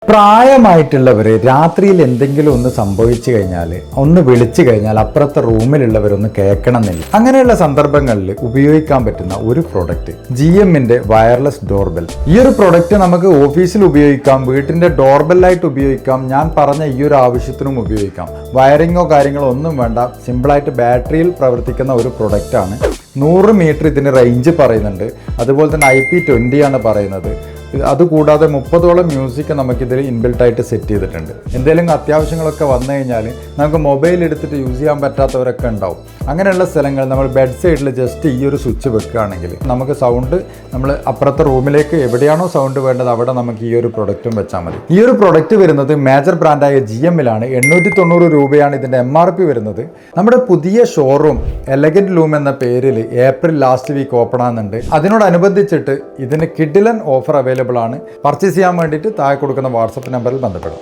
പ്രായമായിട്ടുള്ളവർ രാത്രിയിൽ എന്തെങ്കിലും ഒന്ന് സംഭവിച്ചു കഴിഞ്ഞാൽ ഒന്ന് വിളിച്ചു കഴിഞ്ഞാൽ അപ്പുറത്തെ റൂമിലുള്ളവരൊന്ന് കേൾക്കണമെന്നില്ല. അങ്ങനെയുള്ള സന്ദർഭങ്ങളിൽ ഉപയോഗിക്കാൻ പറ്റുന്ന ഒരു പ്രൊഡക്റ്റ് GMന്റെ വയർലെസ് ഡോർബെൽ. ഈ ഒരു പ്രൊഡക്റ്റ് നമുക്ക് ഓഫീസിൽ ഉപയോഗിക്കാം, വീട്ടിന്റെ ഡോർബെല്ലായിട്ട് ഉപയോഗിക്കാം, ഞാൻ പറഞ്ഞ ഈ ഒരു ആവശ്യത്തിനും ഉപയോഗിക്കാം. വയറിങ്ങോ കാര്യങ്ങളോ ഒന്നും വേണ്ട, സിമ്പിളായിട്ട് ബാറ്ററിയിൽ പ്രവർത്തിക്കുന്ന ഒരു പ്രൊഡക്റ്റാണ്. 100 മീറ്റർ ഇതിന് റേഞ്ച് പറയുന്നുണ്ട്. അതുപോലെ തന്നെ IP20 ആണ് പറയുന്നത്. അതുകൂടാതെ 30ഓളം മ്യൂസിക് നമുക്കിതിൽ ഇൻബിൽട്ടായിട്ട് സെറ്റ് ചെയ്തിട്ടുണ്ട്. എന്തെങ്കിലും അത്യാവശ്യങ്ങളൊക്കെ വന്നു കഴിഞ്ഞാൽ നമുക്ക് മൊബൈൽ എടുത്തിട്ട് യൂസ് ചെയ്യാൻ പറ്റാത്തവരൊക്കെ ഉണ്ടാവും. അങ്ങനെയുള്ള സ്ഥലങ്ങൾ നമ്മൾ ബെഡ് സൈഡിൽ ജസ്റ്റ് ഈ ഒരു സ്വിച്ച് വെക്കുകയാണെങ്കിൽ നമുക്ക് സൗണ്ട് നമ്മൾ അപ്പുറത്തെ റൂമിലേക്ക് എവിടെയാണോ സൗണ്ട് വേണ്ടത് അവിടെ നമുക്ക് ഈ ഒരു പ്രൊഡക്റ്റും വെച്ചാൽ മതി. ഈ ഒരു പ്രൊഡക്റ്റ് വരുന്നത് മേജർ ബ്രാൻഡായ GMലാണ്. 890 രൂപയാണ് ഇതിൻ്റെ MRP വരുന്നത്. നമ്മുടെ പുതിയ ഷോറൂം എലഗന്റ് ലൂം എന്ന പേരിൽ ഏപ്രിൽ ലാസ്റ്റ് വീക്ക് ഓപ്പൺ ആകുന്നുണ്ട്. അതിനോടനുബന്ധിച്ചിട്ട് ഇതിന് കിഡിലൻ ഓഫർ അവൈലബിൾ ആണ്. പർച്ചേസ് ചെയ്യാൻ വേണ്ടിയിട്ട് താഴെ കൊടുക്കുന്ന വാട്സപ്പ് നമ്പറിൽ ബന്ധപ്പെടും.